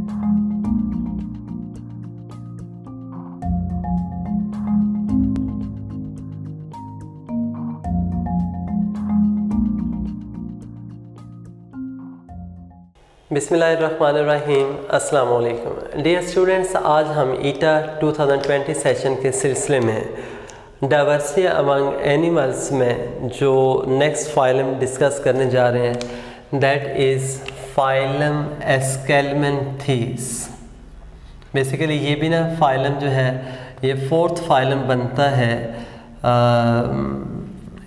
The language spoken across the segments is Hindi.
बिस्मिल्लाहिर्रहमानिर्रहीम। अस्सलाम वालेकुम डियर स्टूडेंट्स, आज हम ईटा 2020 सेशन के सिलसिले में डाइवर्सिटी अमंग एनिमल्स में जो नेक्स्ट फाइलम डिस्कस करने जा रहे हैं that is phylum Aschelminthes. Basically ये भी ना फाइलम जो है ये फोर्थ फाइलम बनता है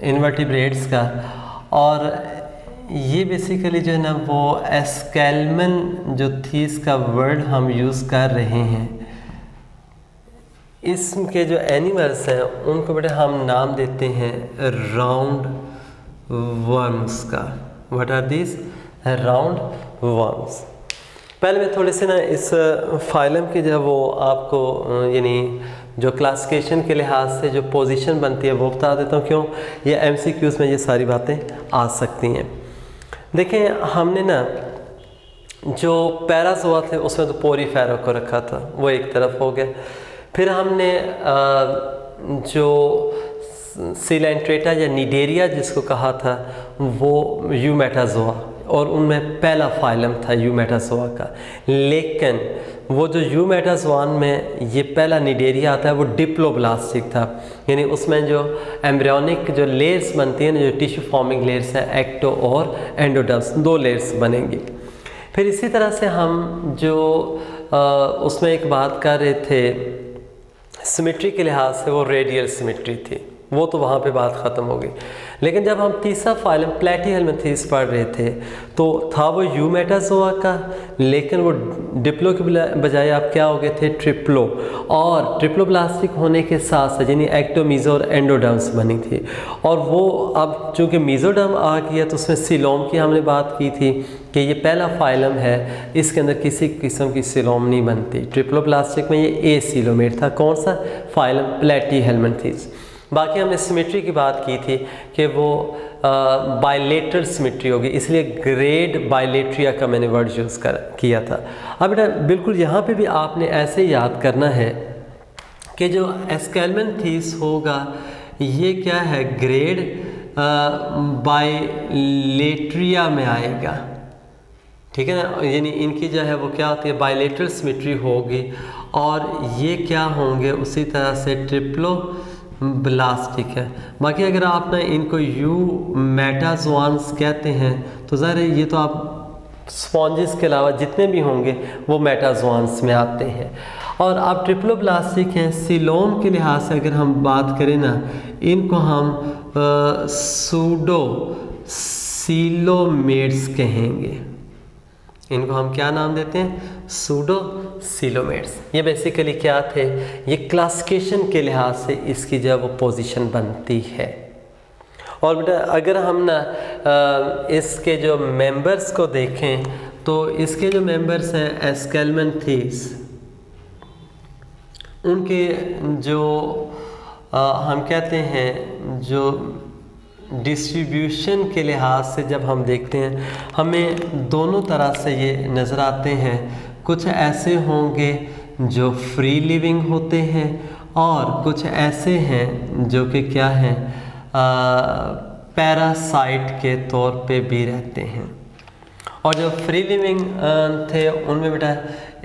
इनवर्टिब्रेट्स का, और ये बेसिकली जो है ना वो एस्केलमन जो थी इसका वर्ड हम यूज़ कर रहे हैं। इसके जो एनिमल्स हैं उनको बेटा हम नाम देते हैं राउंड वर्म्स का। What are this? Round worms. पहले मैं थोड़े से ना इस फाइलम के जो वो आपको यानी जो क्लासिफिकेशन के लिहाज से जो पोजीशन बनती है वो बता देता हूँ। क्यों? ये एमसीक्यूज़ में ये सारी बातें आ सकती हैं। देखें, हमने ना जो पैराज़ोआ थे उसमें तो पोरीफेरा को रखा था, वो एक तरफ हो गया। फिर हमने जो सिलेंट्रेटा या निडेरिया जिसको कहा था वो यूमेटाज़ोआ, और उनमें पहला फाइलम था यूमेटाज़ोआ का। लेकिन वो जो यूमेटाज़ोआन में ये पहला निडेरिया आता है वो डिप्लोब्लास्टिक था, यानी उसमें जो एम्ब्रियोनिक जो लेयर्स बनती हैं, जो टिश्यू फॉर्मिंग लेयर्स है, एक्टो और एंडोडर्म्स, दो लेयर्स बनेंगी। फिर इसी तरह से हम जो उसमें एक बात कर रहे थे सिमेट्री के लिहाज से, वो रेडियल सिमेट्री थी, वो तो वहाँ पे बात ख़त्म हो गई। लेकिन जब हम तीसरा फाइलम प्लेटीहेल्मिन्थीस पढ़ रहे थे तो था वो यूमेटाज़ोआ का, लेकिन वो डिप्लो के बजाय आप क्या हो गए थे? ट्रिप्लो। और ट्रिप्लोब्लास्टिक होने के साथ साथ यानी एक्टो, मीज़ो और एंडोडर्म्स बनी थी। और वो अब चूँकि मीज़ोडर्म आ गया तो उसमें सिलोम की हमने बात की थी कि ये पहला फाइलम है, इसके अंदर किसी किस्म की सिलोम नहीं बनती। ट्रिप्लोब्लास्टिक में ये एसिलोमेट था। कौन सा फाइलम? प्लेटीहेल्मिन्थीस। बाकी हमने सिमेट्री की बात की थी कि वो बायलेटरल सिमेट्री होगी, इसलिए ग्रेड बायलेट्रिया का मैंने वर्ड यूज़ किया था। अब बेटा बिल्कुल यहाँ पे भी आपने ऐसे याद करना है कि जो एस्केलमेंथीस होगा ये क्या है? ग्रेड बायलेट्रिया में आएगा, ठीक है ना। यानी इनकी जो है वो क्या होती है? बायलेटरल सिमेट्री होगी, और ये क्या होंगे? उसी तरह से ट्रिप्लो ब्लास्टिक है। बाकी अगर आप ना इनको यूमेटाज़ोआन्स कहते हैं तो ज़ाहिर है ये तो आप स्पॉन्जेस के अलावा जितने भी होंगे वो मेटाज़ोआन्स में आते हैं। और आप ट्रिप्लोब्लास्टिक हैं। सिलोम के लिहाज से अगर हम बात करें ना, इनको हम सूडो सीलोमेट्स कहेंगे। इनको हम क्या नाम देते हैं? Pseudo coelomates. ये बेसिकली क्या थे? ये क्लासिफिकेशन के लिहाज से इसकी जो वो पोजीशन बनती है। और बेटा अगर हम ना इसके जो मेंबर्स को देखें तो इसके जो मेंबर्स हैं एस्केलमेंथीस, उनके जो हम कहते हैं जो डिस्ट्रीब्यूशन के लिहाज से जब हम देखते हैं हमें दोनों तरह से ये नज़र आते हैं। कुछ ऐसे होंगे जो फ्री लिविंग होते हैं, और कुछ ऐसे हैं जो कि क्या हैं? पैरासाइट के तौर पे भी रहते हैं। और जो फ्री लिविंग थे उनमें बेटा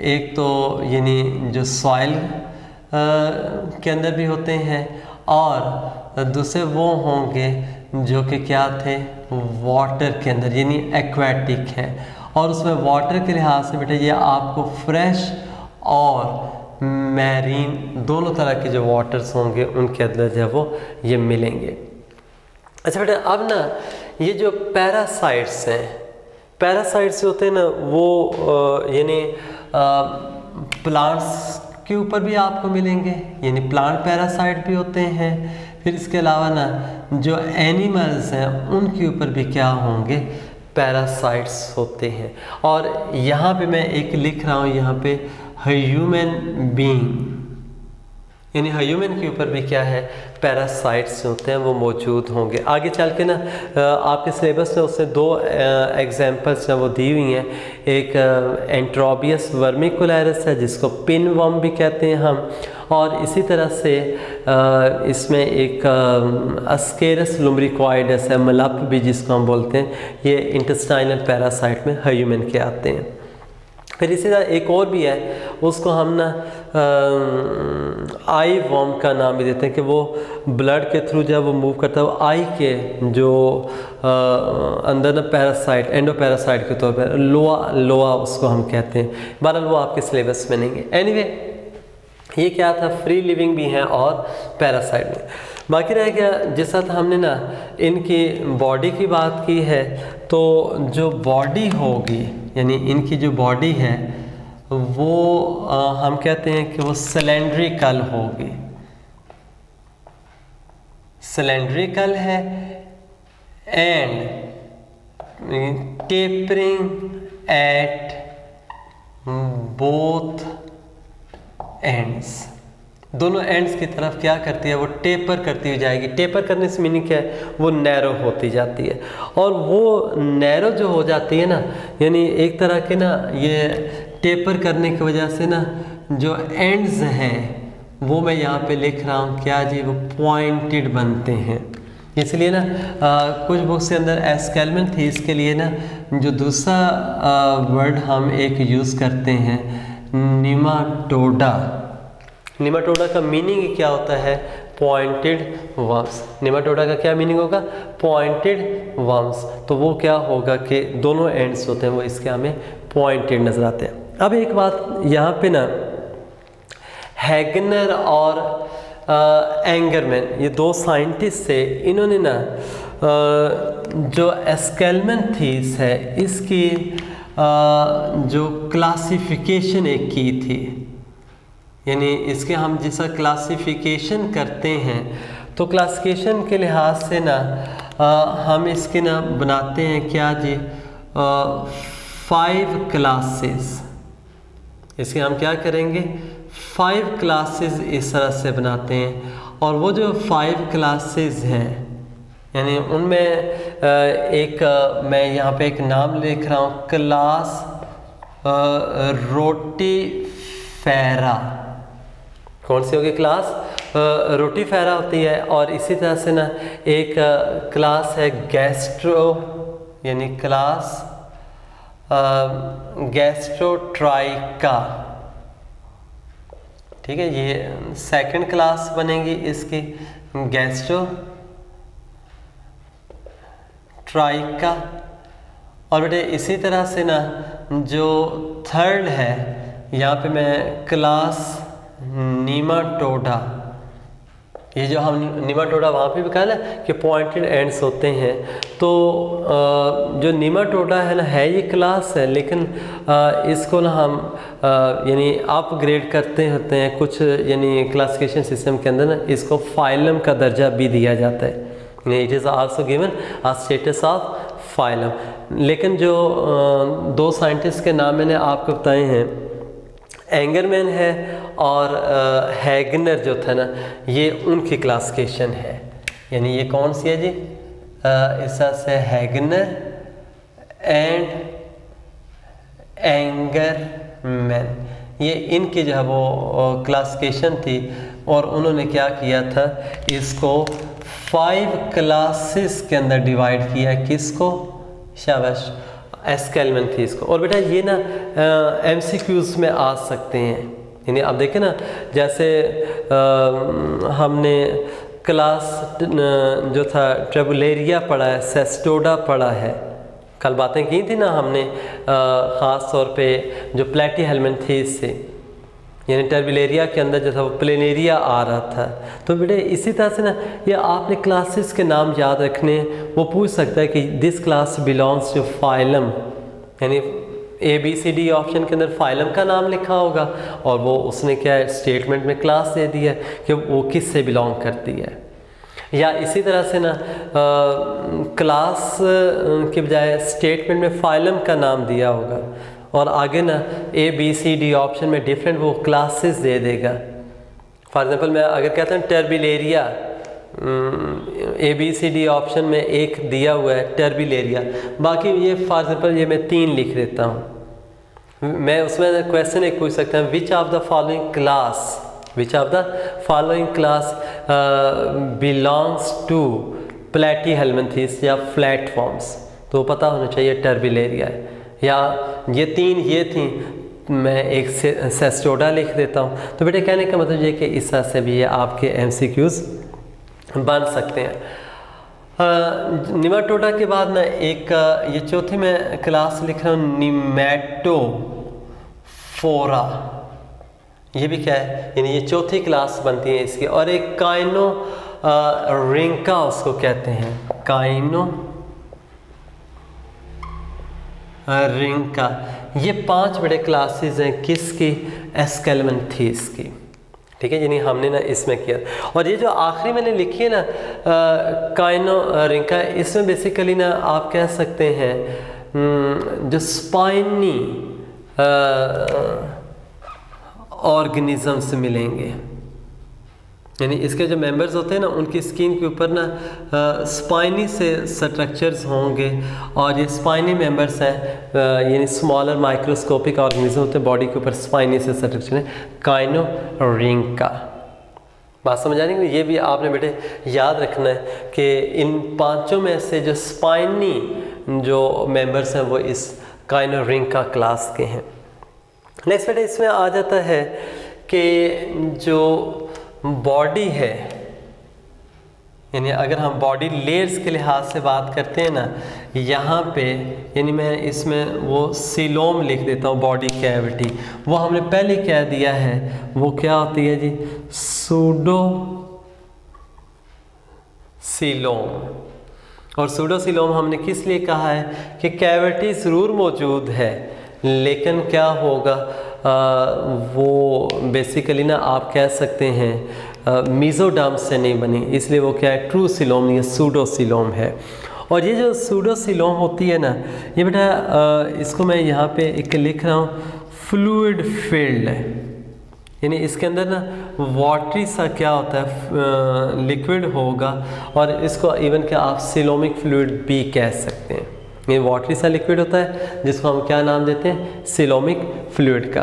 एक तो यानी जो सॉइल के अंदर भी होते हैं, और दूसरे वो होंगे जो कि क्या थे? वाटर के अंदर यानी एक्वेटिक है। और उसमें वाटर के लिहाज से बेटा ये आपको फ्रेश और मैरीन दोनों तरह के जो वाटर्स होंगे उनके अंदर जो है वो ये मिलेंगे। अच्छा बेटा अब ना ये जो पैरासाइट्स हैं, पैरासाइट्स होते हैं ना वो यानी प्लांट्स के ऊपर भी आपको मिलेंगे, यानी प्लांट पैरासाइट भी होते हैं। फिर इसके अलावा ना जो एनिमल्स हैं उनके ऊपर भी क्या होंगे? पैरासाइट्स होते हैं। और यहाँ पे मैं एक लिख रहा हूँ यहाँ पे ह्यूमन बीइंग, यानी ह्यूमन के ऊपर भी क्या है, पैरासाइट्स होते हैं वो मौजूद होंगे। आगे चल के ना आपके सिलेबस में उससे 2 एग्जांपल्स वो दी हुई हैं। एक एंट्रोबियस वर्मिकुलरिस है जिसको पिन वर्म भी कहते हैं हम, और इसी तरह से इसमें एक अस्केरस लुम्ब्रिकॉइडस है, मलप भी जिसको हम बोलते हैं, ये इंटेस्टाइनल पैरासाइट में ह्यूमन के आते हैं। फिर इसी तरह एक और भी है, उसको हम ना आई वर्म का नाम भी देते हैं कि वो ब्लड के थ्रू जब वो मूव करता है वो आई के जो अंदर ना पैरासाइट, एंडोपैरासाइट के तौर पर लोआ उसको हम कहते हैं। बहरहाल वो आपके सिलेबस में नहीं है। एनीवे ये क्या था, फ्री लिविंग भी हैं और पैरासाइट भी। बाकी रह गया जिस साथ हमने ना इनकी बॉडी की बात की है, तो जो बॉडी होगी यानी इनकी जो बॉडी है वो हम कहते हैं कि वो सिलेंड्रिकल होगी, सिलेंड्रिकल है and tapering at both ends, दोनों एंड्स की तरफ क्या करती है, वो टेपर करती हुई जाएगी। टेपर करने से मीनिंग क्या है, वो नैरो होती जाती है। और वो नैरो जो हो जाती है ना, यानी एक तरह के ना ये टेपर करने की वजह से ना जो एंड्स हैं वो मैं यहाँ पे लिख रहा हूँ क्या जी, वो पॉइंटेड बनते हैं। इसलिए ना कुछ बुक्स के अंदर एस्केलमेंट थी, इसके लिए ना जो दूसरा वर्ड हम एक यूज़ करते हैं निमाटोडा। निमाटोडा का मीनिंग क्या होता है, पॉइंटेड वर्म्स। निमाटोडा का क्या मीनिंग होगा, पॉइंटेड वर्म्स। तो वो क्या होगा कि दोनों एंड्स होते हैं वो इसके हमें पॉइंटेड नजर आते हैं। अब एक बात यहाँ पे ना, हैगनर और एंगरमैन ये 2 साइंटिस्ट थे, इन्होंने ना जो एस्केलमेंथीस है इसकी जो क्लासिफिकेशन एक की थी, यानी इसके हम जैसा क्लासिफिकेशन करते हैं तो क्लासिफिकेशन के लिहाज से ना हम इसके ना बनाते हैं क्या जी, 5 क्लासेस। इसके हम क्या करेंगे, 5 क्लासेस इस तरह से बनाते हैं। और वो जो 5 क्लासेस हैं यानी उनमें एक मैं यहाँ पे एक नाम लिख रहा हूँ, क्लास रोटीफेरा। कौन सी होगी क्लास, रोटीफेरा होती है। और इसी तरह से ना एक क्लास है गैस्ट्रो, यानी क्लास गैस्ट्रोट्राइका, ठीक है, ये सेकंड क्लास बनेगी इसकी गैस्ट्रोट्राइका। और बेटे इसी तरह से ना जो थर्ड है यहाँ पे मैं क्लास नीमाटोडा, ये जो हम नीमाटोडा वहाँ पे भी कहा ना कि पॉइंटेड एंड्स होते हैं, तो जो नीमाटोडा है ना है ये क्लास है, लेकिन इसको ना हम यानी अपग्रेड करते होते हैं कुछ, यानी क्लासिफिकेशन सिस्टम के अंदर ना इसको फाइलम का दर्जा भी दिया जाता है, it is also given a status of phylum. लेकिन जो 2 साइंटिस्ट के नाम मैंने आपको बताए हैं, एंगरमैन है और हैगनर जो था ना, ये उनकी क्लासिफिकेशन है। यानी ये कौन सी है जी, इस तरह से हैगनर एंड एंगरमैन, ये इनकी जो है वो क्लासिफिकेशन थी। और उन्होंने क्या किया था, इसको 5 क्लासेस के अंदर डिवाइड किया। किसको, शाबाश, एस्केलमेंथीस को। और बेटा ये ना MCQs में आ सकते हैं। यानी आप देखें ना, जैसे हमने क्लास जो था ट्रेबुलेरिया पढ़ा है, सेस्टोडा पढ़ा है, कल बातें की थी ना हमने, ख़ास तौर पे जो प्लेटीहेल्मिन्थीस से, यानी टर्बिलेरिया के अंदर जो था वो प्लेनेरिया आ रहा था। तो बेटे इसी तरह से ना ये आपने क्लासेस के नाम याद रखने, वो पूछ सकता है कि this class belongs to phylum, यानी ABCD ऑप्शन के अंदर फाइलम का नाम लिखा होगा और वो उसने क्या है स्टेटमेंट में क्लास दे दिया कि वो किस से बिलोंग करती है। या इसी तरह से ना क्लास के बजाय स्टेटमेंट में फाइलम का नाम दिया होगा और आगे ना ABCD ऑप्शन में डिफरेंट वो क्लासेस दे देगा। फॉर एग्जांपल मैं अगर कहता हूँ टर्बिलेरिया, ABCD ऑप्शन में एक दिया हुआ है टर्बिलेरिया, बाकी ये फॉर एग्जांपल ये मैं 3 लिख देता हूँ। मैं उसमें क्वेश्चन एक पूछ सकता हूँ, which of the following class belongs to platyhelminthes या फ्लैटफॉर्म्स, तो पता होना चाहिए टर्बिलेरिया है। या ये 3 ये थी, मैं एक सेस्टोडा लिख देता हूँ। तो बेटे कहने का मतलब ये कि इस तरह से भी ये आपके MCQs बन सकते हैं। निमाटोडा के बाद ना एक ये चौथी मैं क्लास लिख रहा हूँ निमेटोफोरा, ये भी क्या है, यानी ये चौथी क्लास बनती है इसकी। और एक काइनो रिंका उसको कहते हैं, काइनो रिंका। ये 5 बड़े क्लासेस हैं किसकी, एस्केल्मेंथेस की, ठीक है, यानी हमने ना इसमें किया। और ये जो आखिरी मैंने लिखी है ना काइनो रिंका, इसमें बेसिकली ना आप कह सकते हैं जो स्पाइनी ऑर्गेनिजम्स मिलेंगे, यानी इसके जो मेंबर्स होते हैं ना उनकी स्किन के ऊपर ना स्पाइनी से स्ट्रक्चर्स होंगे, और ये स्पाइनी मेंबर्स हैं, यानी स्मॉलर माइक्रोस्कोपिक ऑर्गेनिज्म होते हैं बॉडी के ऊपर, स्पाइनी से स्ट्रक्चर है, काइनो रिंका। बात समझ आ रही है? ये भी आपने बेटे याद रखना है कि इन 5 में से जो स्पाइनी जो मेंबर्स हैं वो इस काइनो रिंका क्लास के हैं। नेक्स्ट बेटे इसमें आ जाता है कि जो बॉडी है, यानी अगर हम बॉडी लेयर्स के लिहाज से बात करते हैं ना, यहाँ पे यानी मैं इसमें वो सीलोम लिख देता हूँ, बॉडी कैविटी, वो हमने पहले क्या दिया है, वो क्या होती है जी, सूडो सीलोम। और सूडो सीलोम हमने किस लिए कहा है कि कैविटी ज़रूर मौजूद है, लेकिन क्या होगा वो बेसिकली ना आप कह सकते हैं मीज़ोडर्म से नहीं बनी, इसलिए वो क्या है, ट्रू सीलोम या सूडो सीलोम है। और ये जो सूडो सीलोम होती है ना, ये बेटा इसको मैं यहाँ पे एक लिख रहा हूँ फ्लूइड फील्ड, यानी इसके अंदर ना वाटरी सा क्या होता है, लिक्विड होगा, और इसको इवन क्या आप सीलोमिक फ्लूइड भी कह सकते हैं। ये वाटरी सा लिक्विड होता है जिसको हम क्या नाम देते हैं, सीलोमिक फ्लूइड का।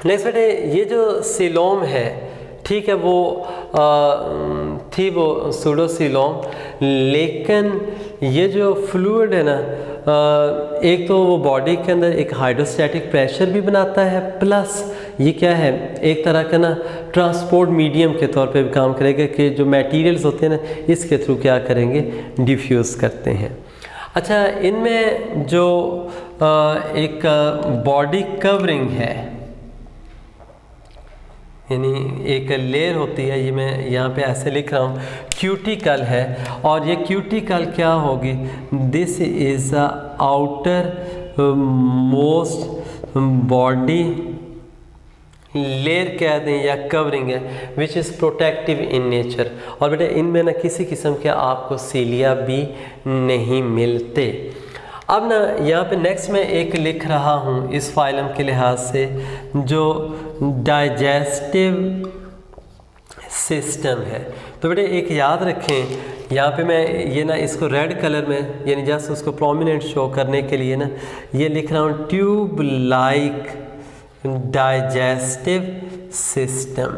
नेक्स्ट बेटे ये जो सीलोम है, ठीक है, वो थी वो सूडो सीलोम, लेकिन ये जो फ्लूइड है ना, एक तो वो बॉडी के अंदर एक हाइड्रोस्टैटिक प्रेशर भी बनाता है, प्लस ये क्या है, एक तरह का ना ट्रांसपोर्ट मीडियम के तौर पे भी काम करेगा कि जो मटेरियल्स होते हैं ना इसके थ्रू क्या करेंगे, डिफ्यूज़ करते हैं। अच्छा, इनमें जो एक बॉडी कवरिंग है, यानी एक लेयर होती है, ये मैं यहाँ पे ऐसे लिख रहा हूँ, क्यूटिकल है, और ये क्यूटिकल क्या होगी, this is the outer most body layer कह दें या कवरिंग है, which is protective in nature. और बेटा इनमें ना किसी किस्म के आपको सीलिया भी नहीं मिलते। अब ना यहाँ पे नेक्स्ट में एक लिख रहा हूँ इस फाइलम के लिहाज से, जो डाइजेस्टिव सिस्टम है। तो बेटे एक याद रखें, यहाँ पे मैं ये ना इसको रेड कलर में, यानी जस्ट उसको प्रोमिनेंट शो करने के लिए ना ये लिख रहा हूँ ट्यूब लाइक डाइजेस्टिव सिस्टम,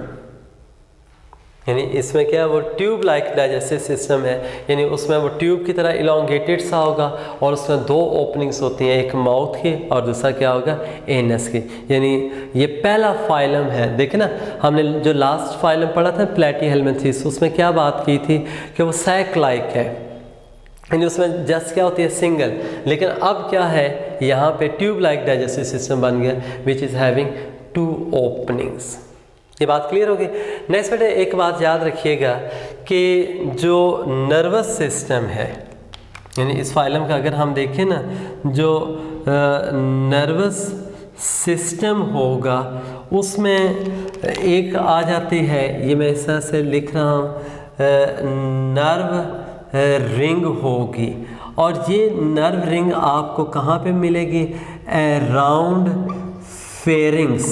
यानी इसमें क्या है, वो ट्यूब लाइक डाइजेस्टिव सिस्टम है, यानी उसमें वो ट्यूब की तरह इलोंगेटेड सा होगा, और उसमें 2 ओपनिंग्स होती हैं, एक माउथ की और दूसरा क्या होगा, एनस की। यानी ये पहला फाइलम है। देखें ना, हमने जो लास्ट फाइलम पढ़ा था प्लेटीहेल्मिन्थेस, उसमें क्या बात की थी कि वो सैक लाइक है, यानी उसमें जस्ट क्या होती है, सिंगल। लेकिन अब क्या है, यहाँ पे ट्यूब लाइक डाइजेस्टिव सिस्टम बन गया, विच इज़ हैविंग 2 ओपनिंग्स। ये बात क्लियर होगी। नेक्स्ट बेटे एक बात याद रखिएगा कि जो नर्वस सिस्टम है, यानी इस फाइलम का अगर हम देखें ना, जो नर्वस सिस्टम होगा उसमें एक आ जाती है, ये मैं इस तरह से लिख रहा हूँ, नर्व रिंग होगी, और ये नर्व रिंग आपको कहाँ पे मिलेगी, अराउंड फेरिंग्स,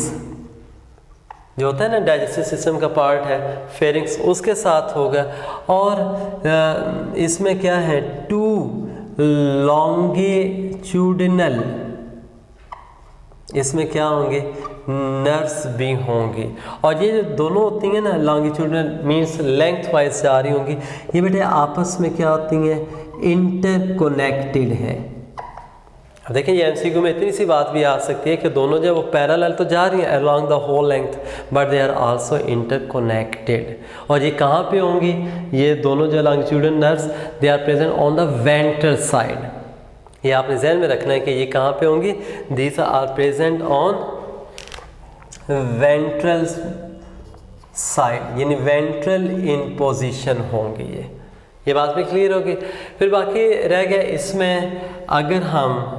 जो होता है ना डाइजेस्टिव सिस्टम का पार्ट है, फेरिंग्स, उसके साथ होगा। और इसमें क्या है, 2 लॉन्गिट्यूडिनल, इसमें क्या होंगे, नर्व्स भी होंगी। और ये जो दोनों होती हैं ना, लॉन्गिट्यूडिनल मीन्स लेंथ वाइज जा रही होंगी, ये बेटे आपस में क्या होती हैं, इंटरकोनेक्टेड है। अब देखिए ये एमसीक्यू में इतनी सी बात भी आ सकती है कि दोनों जो वो पैरेलल तो जा रही हैं along the whole length, but they are also interconnected. और ये कहाँ पे होंगी, ये दोनों जो longitudinal nerves, they are present on the ventral side. ये आपने ध्यान में रखना है कि ये कहाँ पे होंगी, these are present on ventral side, यानी वेंट्रल इन पोजीशन होंगी। ये बात भी क्लियर होगी। फिर बाकी रह गया इसमें, अगर हम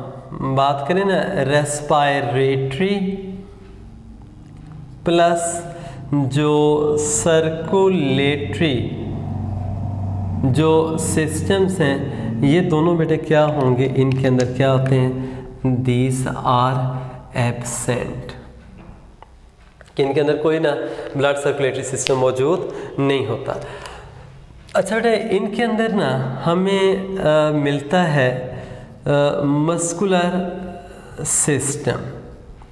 बात करें ना, रेस्पायरेटरी प्लस जो सर्कुलेटरी जो सिस्टम्स हैं, ये दोनों बेटे क्या होंगे, इनके अंदर क्या होते हैं, दीज आर एब्सेंट, कि इनके अंदर कोई ना ब्लड सर्कुलेटरी सिस्टम मौजूद नहीं होता। अच्छा बेटे इनके अंदर ना हमें मिलता है मस्कुलर सिस्टम,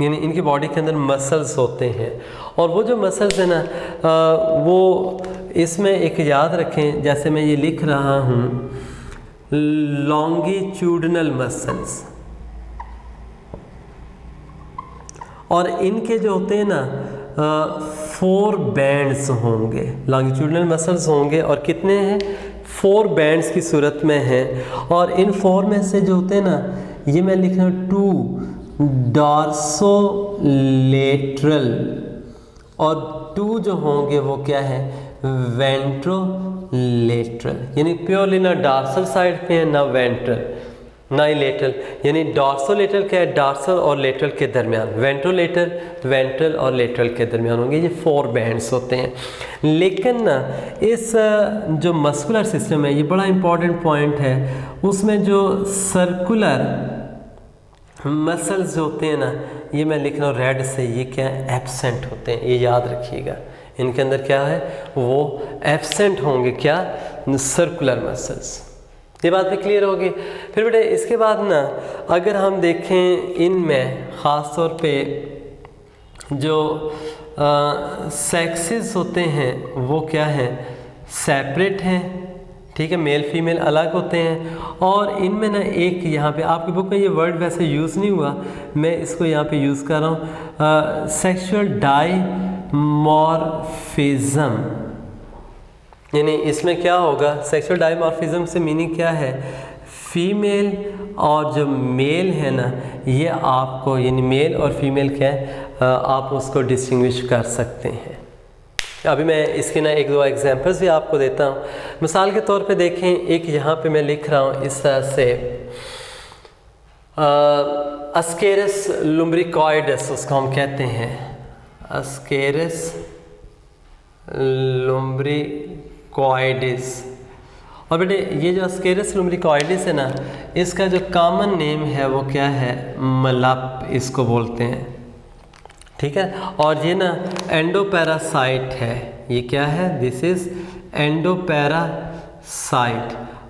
यानी इनकी बॉडी के अंदर मसल्स होते हैं। और वो जो मसल्स है ना वो इसमें एक याद रखें, जैसे मैं ये लिख रहा हूँ लॉन्गिट्यूडिनल मसल्स, और इनके जो होते हैं ना 4 बैंड्स होंगे, लॉन्गिट्यूडिनल मसल्स होंगे, और कितने हैं, 4 बैंड्स की सूरत में हैं। और इन 4 में से जो होते हैं ना, ये मैं लिख रहा हूँ 2 डॉर्सोलेटरल, और 2 जो होंगे वो क्या है, वेंट्रोलेटरल, यानी प्योरली ना डॉर्सल साइड पे है ना वेंट्रल ना ही लेटरल, यानी डॉर्सोलेटरल क्या है, डॉर्सल और लेटरल के दरमियान, वेंट्रोलेटरल वेंट्रल और लेटरल के दरमियान होंगे। ये 4 बैंड्स होते हैं। लेकिन ना इस जो मस्कुलर सिस्टम है, ये बड़ा इंपॉर्टेंट पॉइंट है, उसमें जो सर्कुलर मसल्स जो होते हैं ना, ये मैं लिख रहा हूँ रेड से, ये क्या है, एब्सेंट होते हैं, ये याद रखिएगा। इनके अंदर क्या है, वो एब्सेंट होंगे, क्या, सर्कुलर मसल्स। ये बात भी क्लियर होगी। फिर बेटे इसके बाद ना अगर हम देखें इनमें ख़ास तौर पे जो सेक्सेस होते हैं वो क्या है, सेपरेट हैं, ठीक है, मेल फीमेल अलग होते हैं। और इनमें ना एक यहाँ पे आपकी बुक में ये वर्ड वैसे यूज़ नहीं हुआ, मैं इसको यहाँ पे यूज़ कर रहा हूँ, सेक्सुअल डाइमॉर्फिज्म, यानी इसमें क्या होगा, सेक्सुअल डाइमॉर्फिज्म से मीनिंग क्या है, फीमेल और जो मेल है ना, ये आपको, यानी मेल और फीमेल क्या है, आप उसको डिस्टिंग्विश कर सकते हैं। अभी मैं इसके ना 1-2 एग्जांपल्स भी आपको देता हूँ। मिसाल के तौर पे देखें, एक यहाँ पे मैं लिख रहा हूँ इस तरह से, अस्केरस लुम्ब्रिकॉइडस उसको हम कहते हैं, अस्केरस लुम्ब्रिकॉइडिस। और बेटे ये जो अस्केरस लुम्ब्रिकॉइडिस है ना, इसका जो कॉमन नेम है वो क्या है, मलप इसको बोलते हैं, ठीक है। और ये ना एंडोपैरासाइट है, ये क्या है, दिस इज एंडोपैरासाइट।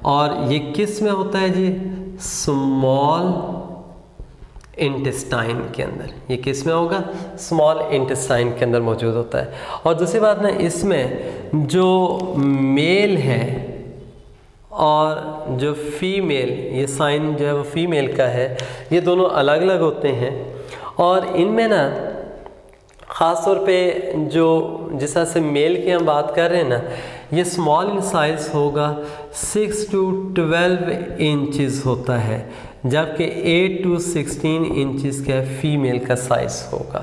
और ये किस में होता है जी, स्मॉल इंटेस्टाइन के अंदर, ये किस में होगा, स्मॉल इंटेस्टाइन के अंदर मौजूद होता है। और दूसरी बात ना, इसमें जो मेल है और जो फीमेल, ये साइन जो है वो फीमेल का है, ये दोनों अलग अलग होते हैं। और इनमें ना ख़ास तौर पे जो जिस तरह से मेल की हम बात कर रहे हैं ना, ये स्मॉल इन साइज़ होगा, 6 to 12 इंचज़ होता है, जबकि 8 to 16 इंचज़ का फीमेल का साइज़ होगा।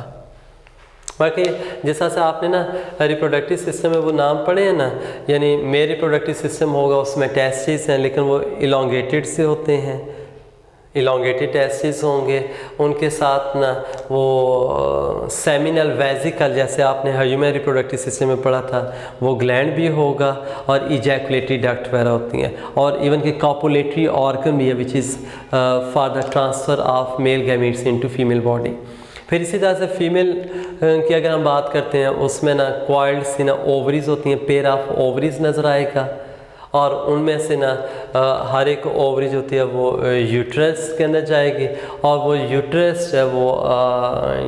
बाकी जिस तरह से आपने ना रिप्रोडक्टिव सिस्टम में वो नाम पढ़े हैं ना, यानी मेल रिप्रोडक्टिव सिस्टम होगा, उसमें टेस्टिस हैं, लेकिन वो इलोंगेटेड से होते हैं, इलोंगेटेड टेस्टिस होंगे, उनके साथ ना वो सेमिनल वेजिकल, जैसे आपने ह्यूमन रिप्रोडक्टिव सिस्टम में पढ़ा था, वो ग्लैंड भी होगा, और इजैकुलेटरी डक्ट वगैरह होती हैं, और इवन के कॉपुलेटरी ऑर्गन भी है, which is for the transfer of male gametes into female body. फिर इसी तरह से फीमेल की अगर हम बात करते हैं, उसमें ना कॉइल्ड सी ना ओवरीज होती हैं, पेयर ऑफ ओवरीज नज़र आएगा, और उनमें से ना हर एक ओवरी जो होती है वो यूट्रस के अंदर जाएगी, और वो यूट्रस है वो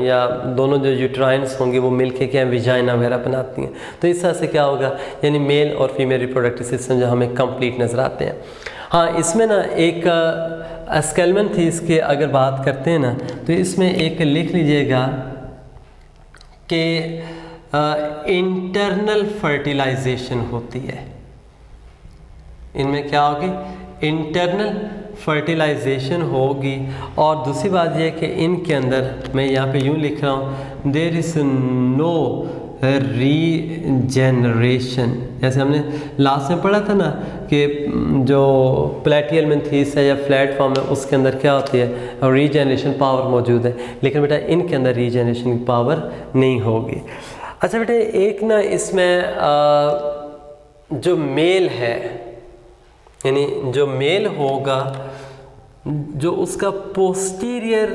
या दोनों जो यूट्राइन्स होंगी वो मिलके क्या विजाइना वगैरह बनाती हैं। तो इस तरह से क्या होगा, यानी मेल और फीमेल रिप्रोडक्टिव सिस्टम जो हमें कंप्लीट नज़र आते हैं। हाँ, इसमें ना एक स्केलमन थी, इसके अगर बात करते हैं ना तो इसमें एक लिख लीजिएगा कि इंटरनल फर्टिलाइजेशन होती है। इनमें क्या होगी, इंटरनल फर्टिलाइजेशन होगी। और दूसरी बात यह है कि इनके अंदर मैं यहाँ पे यूँ लिख रहा हूँ, देयर इज़ नो रीजेनरेशन। जैसे हमने लास्ट में पढ़ा था ना कि जो प्लेटियल मेंथीस है या फ्लैट फॉर्म है उसके अंदर क्या होती है, रीजेनरेशन पावर मौजूद है, लेकिन बेटा इनके अंदर रीजेनरेशन की पावर नहीं होगी। अच्छा बेटा, एक ना इसमें जो मेल है, यानी जो मेल होगा, जो उसका पोस्टीरियर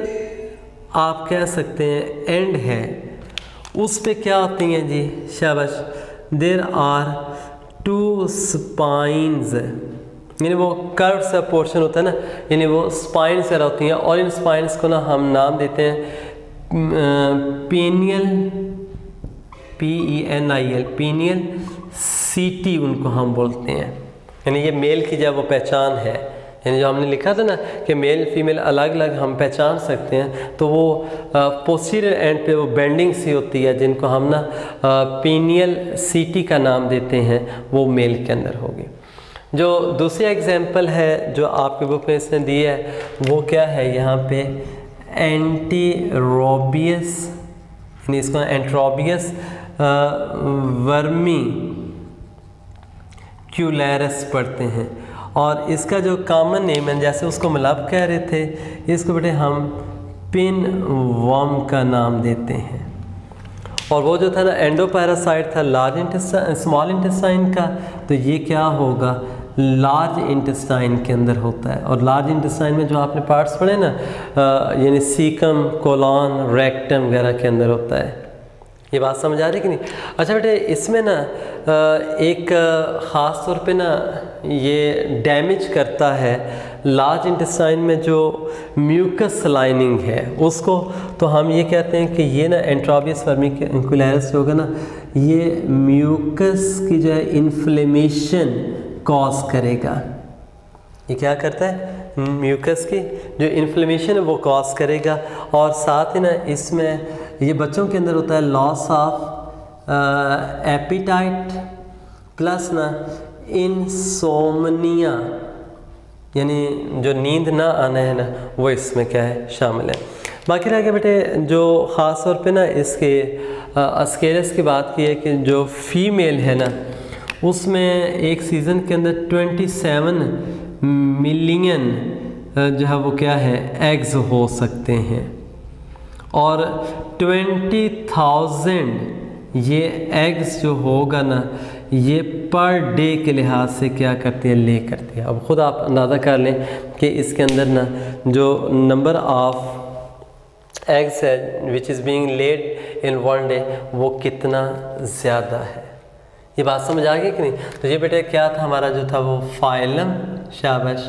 आप कह सकते हैं एंड है, उस पे क्या होती हैं जी, शाबाश, देर आर 2 स्पाइंस, यानी वो कर्व सा पोर्शन होता है ना, यानी वो स्पाइंस से होती हैं, और इन स्पाइंस को ना हम नाम देते हैं पेनियल, PENIL, पेनियल सीटी उनको हम बोलते हैं। यानी ये मेल की जब वो पहचान है, यानी जो हमने लिखा था ना कि मेल फीमेल अलग अलग हम पहचान सकते हैं, तो वो पोस्टीरियर एंड पे वो बेंडिंग सी होती है, जिनको हम ना पेनियल सीटी का नाम देते हैं, वो मेल के अंदर होगी। जो दूसरी एग्जांपल है जो आपके बुक में इसने दी है, वो क्या है, यहाँ पे एंटीरोबियस, यानी इसको एंट्रोबियस वर्मी क्यूलैरस पढ़ते हैं, और इसका जो कॉमन नेम है, जैसे उसको मलब कह रहे थे, इसको बेटे हम पिन वर्म का नाम देते हैं। और वो जो था ना एंडोपैरासाइट था लार्ज इंटेस्टाइन, स्मॉल इंटेस्टाइन का, तो ये क्या होगा, लार्ज इंटेस्टाइन के अंदर होता है। और लार्ज इंटेस्टाइन में जो आपने पार्ट्स पढ़े ना, यानी सीकम, कोलॉन, रेक्टम वगैरह के अंदर होता है। ये बात समझ आ रही कि नहीं? अच्छा बेटे, इसमें ना एक ख़ास तौर पे ना ये डैमेज करता है लार्ज इंटेस्टाइन में जो म्यूकस लाइनिंग है उसको, तो हम ये कहते हैं कि ये ना एंट्रोबियस वर्मिकुलैरिस जो होगा ना, ये म्यूकस की जो है इन्फ्लेमेशन कॉज करेगा। ये क्या करता है, म्यूकस की जो इन्फ्लेमेशन है वो कॉज करेगा। और साथ ही ना इसमें ये बच्चों के अंदर होता है लॉस ऑफ एपिटाइट प्लस ना इंसोमनिया, यानी जो नींद ना आना है ना, वो इसमें क्या है, शामिल है। बाकी रह गया बेटे, जो ख़ास तौर पे ना इसके अस्केरस की बात की है कि जो फीमेल है ना, उसमें एक सीज़न के अंदर 27 मिलियन जो है वो क्या है, एग्स हो सकते हैं, और 20,000 ये एग्स जो होगा ना, ये पर डे के लिहाज से क्या करती है, ले करती है। अब ख़ुद आप अंदाज़ा कर लें कि इसके अंदर ना जो नंबर ऑफ एग्स है which is being laid in 1 day, वो कितना ज़्यादा है। ये बात समझ आ गई कि नहीं? तो ये बेटे क्या था हमारा जो था वो फाइलम, शाबाश,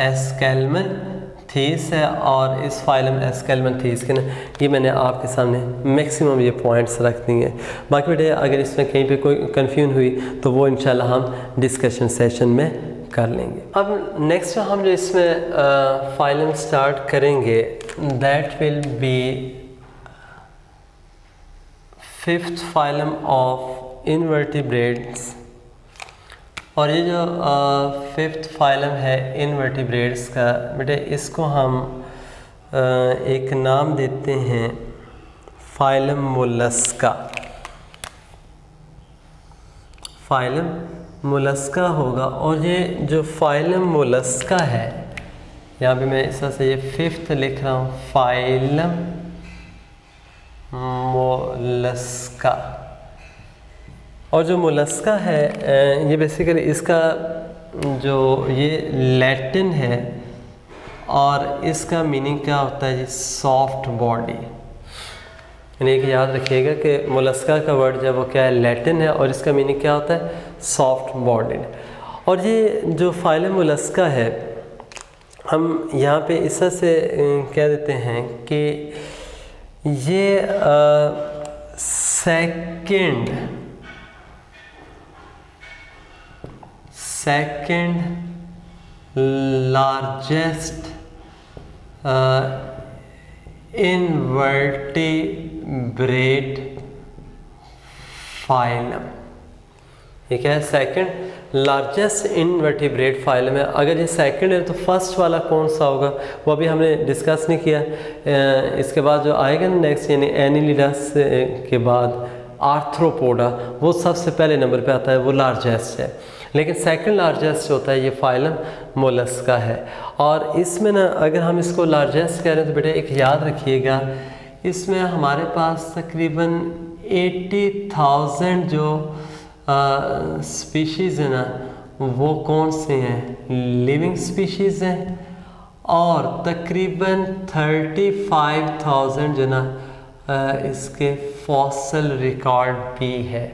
एस्केलमेंथीस है। और इस फाइलम एस्केलमेंथीस के ना ये मैंने आपके सामने मैक्सिमम ये पॉइंट्स रख दिए। बाकी बेटे अगर इसमें कहीं पे कोई कन्फ्यूजन हुई तो वो इंशाल्लाह हम डिस्कशन सेशन में कर लेंगे। अब नेक्स्ट हम जो इसमें फाइलम स्टार्ट करेंगे, that will be 5th phylum of invertebrates. और ये जो 5th फाइलम है इनवर्टिब्रेट्स का, बेटे इसको हम एक नाम देते हैं फाइलम मोलस्का। फाइलम मोलस्का होगा। और ये जो फाइलम मोलस्का है, यहाँ पे मैं इस तरह से ये 5th लिख रहा हूँ, फाइलम मोलस्का। और जो मोलस्का है ये बेसिकली इसका जो ये लैटिन है, और इसका मीनिंग क्या होता है जी, सॉफ्ट बॉडी। यानी एक याद रखिएगा कि मोलस्का का वर्ड जब वो क्या है, लैटिन है, और इसका मीनिंग क्या होता है, सॉफ्ट बॉडीड। और ये जो फाइलम मोलस्का है, हम यहाँ पे इस तरह से कह देते हैं कि ये सेकंड लार्जेस्ट इनवर्टिब्रेट फाइलम। ये क्या है, सेकंड लार्जेस्ट इनवर्टिब्रेट फाइलम है। अगर ये सेकंड है तो फर्स्ट वाला कौन सा होगा वो अभी हमने डिस्कस नहीं किया। इसके बाद जो आएगा नेक्स्ट, यानी एनिलिडस के बाद आर्थ्रोपोडा, वो सबसे पहले नंबर पे आता है, वो लार्जेस्ट है। लेकिन सेकंड लार्जेस्ट होता है ये फाइलम मोलस्का है। और इसमें ना अगर हम इसको लार्जेस्ट कह रहे हैं तो बेटा एक याद रखिएगा, इसमें हमारे पास तकरीबन 80,000 जो स्पीशीज़ है ना, वो कौन से हैं, लिविंग स्पीशीज़ हैं, और तकरीबन 35,000 जो ना इसके फॉसल रिकॉर्ड भी है।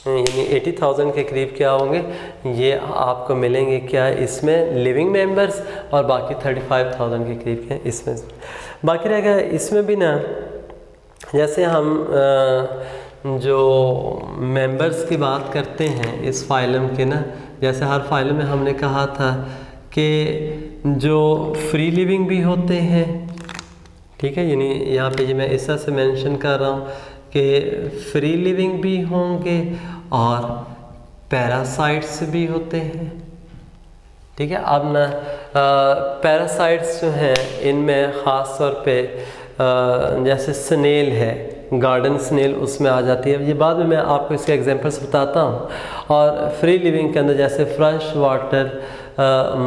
यानी 80,000 के करीब क्या होंगे, ये आपको मिलेंगे क्या इसमें लिविंग मेंबर्स, और बाकी 35,000 के करीब हैं इसमें। बाकी रहेगा इसमें भी ना, जैसे हम जो मेंबर्स की बात करते हैं इस फाइलम के ना, जैसे हर फाइलम में हमने कहा था कि जो फ्री लिविंग भी होते हैं, ठीक है, यानी यहाँ पे ये मैं इस तरह से मेंशन कर रहा हूँ कि फ्री लिविंग भी होंगे और पैरासाइट्स भी होते हैं, ठीक है। अब ना पैरासाइट्स जो हैं इनमें ख़ास तौर पे जैसे स्नेल है, गार्डन स्नेल उसमें आ जाती है, ये बाद में मैं आपको इसके एग्जांपल्स बताता हूँ। और फ्री लिविंग के अंदर जैसे फ्रेश वाटर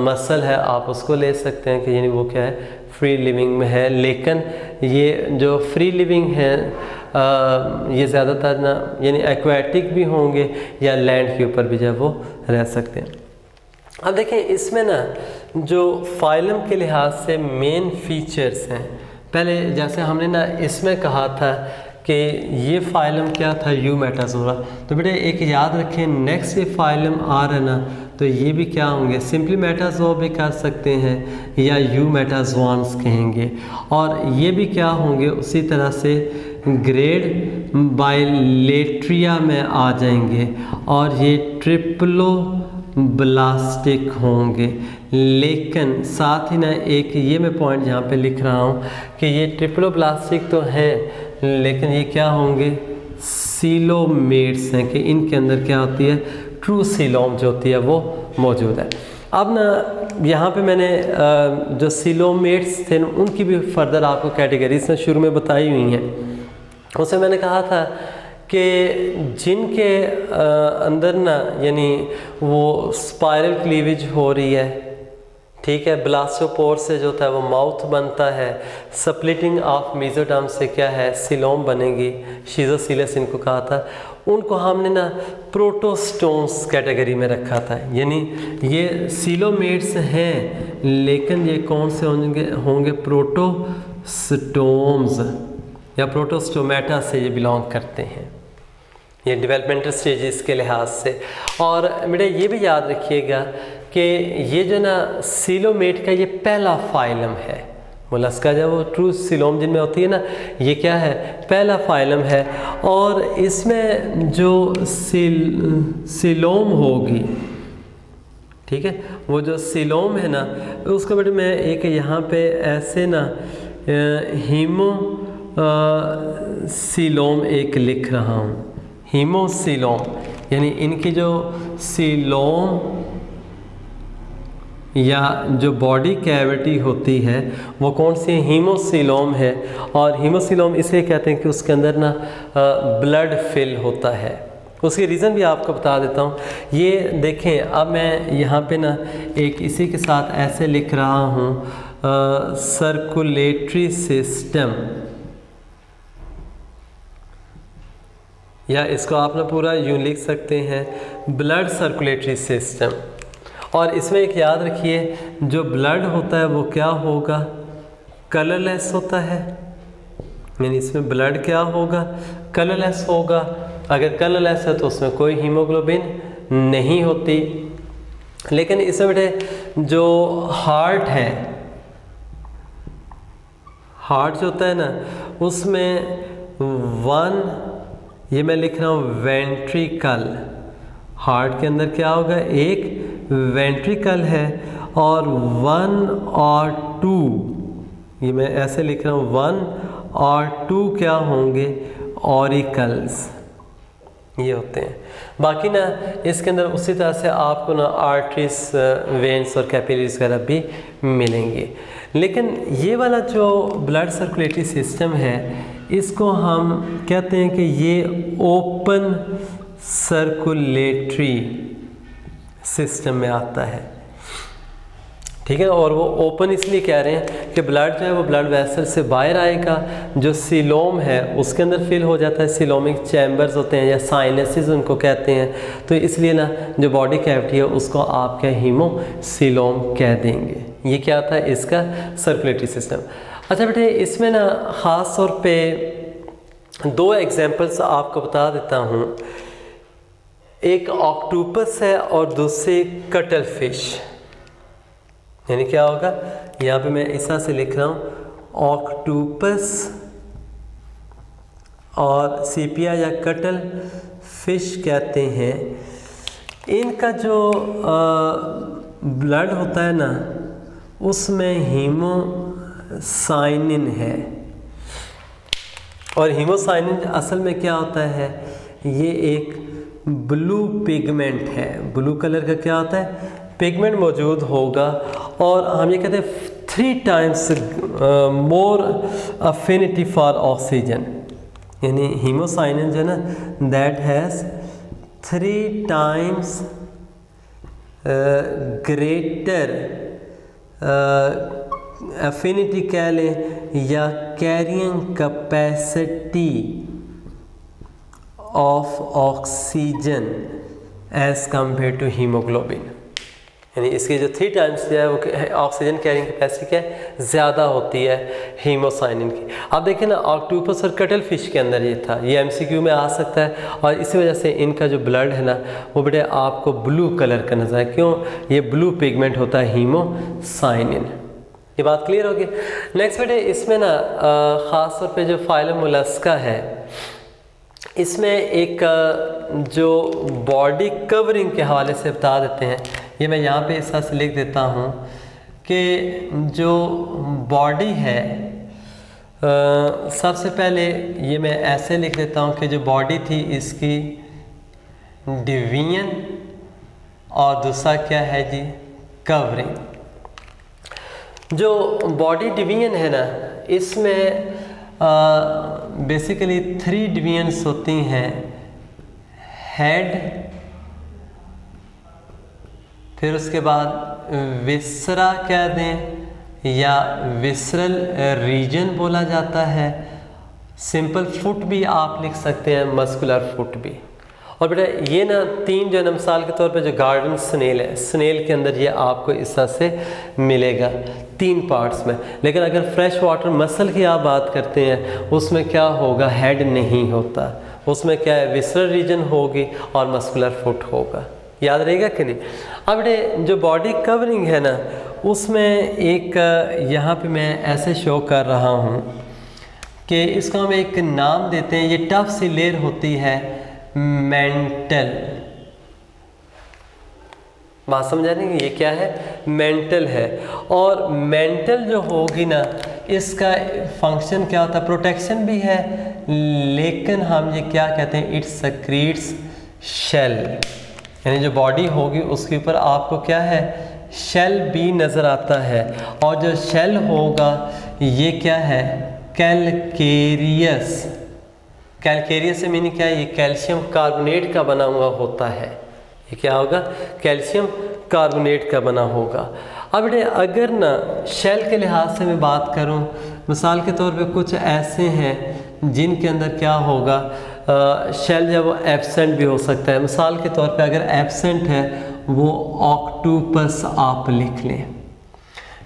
मसल है, आप उसको ले सकते हैं कि यानी वो क्या है, फ्री लिविंग में है। लेकिन ये जो फ्री लिविंग है ये ज़्यादातर ना यानी एक्वेटिक भी होंगे या लैंड के ऊपर भी जब वो रह सकते हैं। अब देखें इसमें ना जो फाइलम के लिहाज से मेन फीचर्स हैं, पहले जैसे हमने ना इसमें कहा था कि ये फाइलम क्या था, यूमेटाजोरा, तो बेटे एक याद रखें नेक्स्ट ये फाइलम आ रहा है ना, तो ये भी क्या होंगे, सिंपली मेटाजोआ भी कर सकते हैं या यूमेटाजोआन्स कहेंगे। और ये भी क्या होंगे, उसी तरह से ग्रेड बाइलेट्रिया में आ जाएंगे, और ये ट्रिप्लोब्लास्टिक होंगे। लेकिन साथ ही ना एक ये मैं पॉइंट यहाँ पे लिख रहा हूँ कि ये ट्रिप्लोब्लास्टिक तो हैं, लेकिन ये क्या होंगे, सीलोमेट्स हैं, कि इनके अंदर क्या होती है, ट्रू सीलोम जो होती है वो मौजूद है। अब ना यहाँ पे मैंने जो सीलोमेट्स थे उनकी भी फर्दर आपको कैटेगरीज में शुरू में बताई हुई हैं। उससे मैंने कहा था कि जिनके अंदर ना यानी वो स्पाइरल क्लीवेज हो रही है, ठीक है, ब्लास्टोपोर से जो होता है वो माउथ बनता है, स्प्लिटिंग ऑफ मेसोडर्म से क्या है, सीलोम बनेगी, शिज़ोसीलस इनको कहा था। उनको हमने ना प्रोटोस्टोन्स कैटेगरी में रखा था, यानी ये सीलोमेट्स हैं लेकिन ये कौन से होंगे प्रोटोस्टोम्स या प्रोटोस्टोमेटा से ये बिलोंग करते हैं, ये डेवलपमेंटल स्टेजेस के लिहाज से। और मेरे ये भी याद रखिएगा कि ये जो ना सीलोमेट का ये पहला फाइलम है, मोलस्का जब वो ट्रू सीलोम जिनमें होती है ना, ये क्या है, पहला फाइलम है। और इसमें जो सीलोम होगी, ठीक है, वो जो सीलोम है ना उसको बेटे मैं एक यहाँ पे ऐसे ना हीमो सीलोम एक लिख रहा हूँ, हीमोसीलोम, यानी इनकी जो सीलोम या जो बॉडी कैविटी होती है वो कौन सी, हीमोसीलोम है। और हीमोसीलोम इसलिए कहते हैं कि उसके अंदर ना ब्लड फिल होता है। उसकी रीज़न भी आपको बता देता हूँ। ये देखें, अब मैं यहाँ पे ना एक इसी के साथ ऐसे लिख रहा हूँ सर्कुलेटरी सिस्टम, या इसको आप ना पूरा यूँ लिख सकते हैं ब्लड सर्कुलेटरी सिस्टम। और इसमें एक याद रखिए, जो ब्लड होता है वो क्या होगा, कलरलेस होता है, यानी इसमें ब्लड क्या होगा, कलरलेस होगा। अगर कलरलेस है तो उसमें कोई हीमोग्लोबिन नहीं होती। लेकिन इसमें बेटे जो हार्ट है, हार्ट जो होता है ना, उसमें ये मैं लिख रहा हूँ वेंट्रिकल, हार्ट के अंदर क्या होगा, एक वेंट्रिकल है और 1 और 2, ये मैं ऐसे लिख रहा हूँ, 1 और 2 क्या होंगे, ऑरिकल्स ये होते हैं। बाकी ना इसके अंदर उसी तरह से आपको ना आर्टरीज, वेन्स और कैपिलरीज वगैरह भी मिलेंगे। लेकिन ये वाला जो ब्लड सर्कुलेटरी सिस्टम है, इसको हम कहते हैं कि ये ओपन सर्कुलेटरी सिस्टम में आता है, ठीक है। और वो ओपन इसलिए कह रहे हैं कि ब्लड जो है वो ब्लड वेसल से बाहर आएगा, जो सीलोम है उसके अंदर फिल हो जाता है, सीलोमिक चैम्बर्स होते हैं या साइनसेस उनको कहते हैं, तो इसलिए ना जो बॉडी कैविटी है उसको आप क्या हीमोसीलोम कह देंगे। ये क्या था, इसका सर्कुलेटरी सिस्टम। अच्छा बेटे, इसमें ना ख़ास तौर पे 2 एग्जांपल्स आपको बता देता हूँ। एक ऑक्टोपस है और दूसरी कटल फिश। यानी क्या होगा, यहाँ पे मैं इस तरह से लिख रहा हूँ, ऑक्टोपस और सीपिया या कटल फिश कहते हैं। इनका जो ब्लड होता है ना, उसमें हीमोसाइनिन है। और हीमोसाइनिन असल में क्या होता है, ये एक ब्लू पिगमेंट है। ब्लू कलर का क्या होता है, पिगमेंट मौजूद होगा। और हम ये कहते हैं 3 times more affinity for oxygen. यानी हीमोसाइनिन जो है ना, that has 3 times greater affinity कह लें या carrying capacity of oxygen as compare to haemoglobin. यानी इसकी जो 3 टाइम्स जो है वो ऑक्सीजन कैरिंग कैपेसिटी क्या ज़्यादा होती है हीमोसाइनिन की। आप देखिए ना, ऑक्टोपस और कटल फिश के अंदर ये था, ये MCQ में आ सकता है। और इसी वजह से इनका जो ब्लड है ना, वो बेटे आपको ब्लू कलर का नजर है। क्यों, ये ब्लू पिगमेंट होता है हीमोसाइनिन। ये बात क्लियर होगी। नेक्स्ट बेटे, इसमें ना ख़ास तौर पे जो फाइलम मोलस्का है, इसमें एक जो बॉडी कवरिंग के हवाले से बता देते हैं। ये मैं यहाँ पे इस तरह से लिख देता हूँ कि जो बॉडी है, सबसे पहले ये मैं ऐसे लिख देता हूँ कि जो बॉडी थी इसकी डिवीजन और दूसरा क्या है जी, कवरिंग। जो बॉडी डिवीजन है ना, इसमें बेसिकली 3 डिवीजन्स होती हैं। हेड, फिर उसके बाद विसरा कह दें या विसरल रीजन बोला जाता है। सिंपल फुट भी आप लिख सकते हैं, मस्कुलर फुट भी। और बेटा ये ना 3 जो है ना, मिसाल के तौर पे जो गार्डन स्नेल है, स्नेल के अंदर ये आपको इस तरह से मिलेगा 3 पार्ट्स में। लेकिन अगर फ्रेश वाटर मसल की आप बात करते हैं, उसमें क्या होगा, हेड नहीं होता, उसमें क्या है, विसरल रीजन होगी और मस्कुलर फुट होगा। याद रहेगा कि नहीं। अब बेटे जो बॉडी कवरिंग है ना, उसमें एक यहाँ पे मैं ऐसे शो कर रहा हूँ कि इसको हम एक नाम देते हैं। ये टफ सी लेयर होती है मेंटल। बात समझ आ रही है, ये क्या है, मेंटल है। और मेंटल जो होगी ना, इसका फंक्शन क्या होता है, प्रोटेक्शन भी है, लेकिन हम ये क्या कहते हैं, इट सेक्रीट्स शेल। यानी जो बॉडी होगी उसके ऊपर आपको क्या है, शेल भी नज़र आता है। और जो शेल होगा ये क्या है, कैलकेरियस। कैलकेरियस से मीनिंग क्या है, ये कैल्शियम कार्बोनेट का बना हुआ होता है। ये क्या होगा, कैल्शियम कार्बोनेट का बना होगा। अब बेटे अगर ना शेल के लिहाज से मैं बात करूं, मिसाल के तौर पे कुछ ऐसे हैं जिनके अंदर क्या होगा, शेल जो वो एब्सेंट भी हो सकता है। मिसाल के तौर पे अगर एब्सेंट है वो ऑक्टोपस आप लिख लें।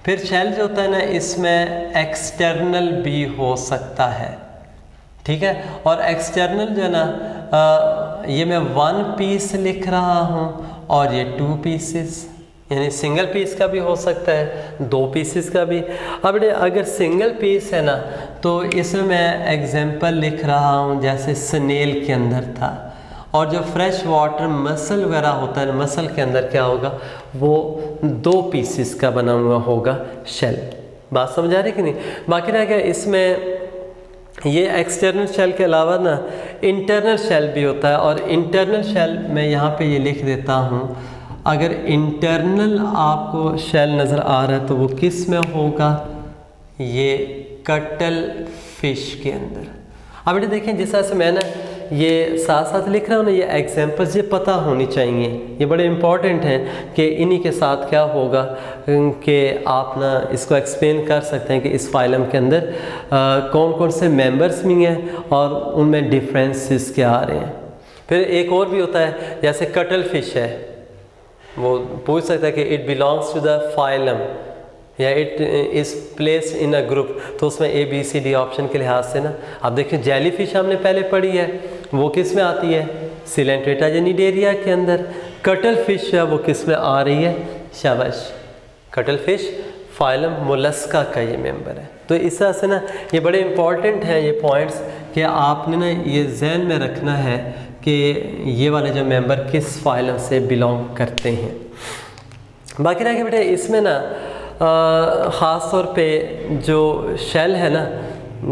फिर शेल जो होता है ना, इसमें एक्सटर्नल भी हो सकता है। ठीक है। और एक्सटर्नल जो है ना ये मैं 1 पीस लिख रहा हूँ और ये 2 पीसेस, यानी सिंगल पीस का भी हो सकता है, 2 पीसेस का भी। अब अगर सिंगल पीस है ना तो इसमें मैं एग्जांपल लिख रहा हूँ जैसे स्नेल के अंदर था, और जो फ्रेश वाटर मसल वगैरह होता है, मसल के अंदर क्या होगा, वो 2 पीसेस का बना हुआ होगा शेल। बात समझ आ रही कि नहीं। बाकी रह गया इसमें ये एक्सटर्नल शेल के अलावा ना इंटरनल शेल भी होता है, और इंटरनल शेल मैं यहाँ पे ये लिख देता हूँ। अगर इंटरनल आपको शेल नज़र आ रहा है तो वो किस में होगा, ये कटल फिश के अंदर। अब बेटे देखें जिस तरह से मैंने ये साथ साथ लिख रहा हूँ ना, ये एग्जांपल्स ये पता होनी चाहिए, ये बड़े इंपॉर्टेंट हैं कि इन्हीं के साथ क्या होगा कि आप ना इसको एक्सप्लेन कर सकते हैं कि इस फाइलम के अंदर कौन कौन से मेंबर्स भी हैं और उनमें डिफरेंसेस क्या आ रहे हैं। फिर एक और भी होता है जैसे कटल फिश है, वो पूछ सकता है कि it belongs to the phylum या it is placed in a group, तो उसमें ABCD ऑप्शन के लिहाज से ना आप देखिए जेली फिश हमने पहले पढ़ी है, वो किस में आती है, सिलेंट्रेटा या निडेरिया के अंदर। कटल फिश है वो किस में आ रही है, शाबाश, कटल फिश फाइलम मोलस्का का ये मेंबर है। तो इस तरह से ना ये बड़े इंपॉर्टेंट हैं ये पॉइंट्स कि आपने ना ये जहन में रखना है कि ये वाले जो मेंबर किस फाइलम से बिलोंग करते हैं। बाकी रह गया बेटे इसमें ना ख़ास तौर पे जो शेल है ना,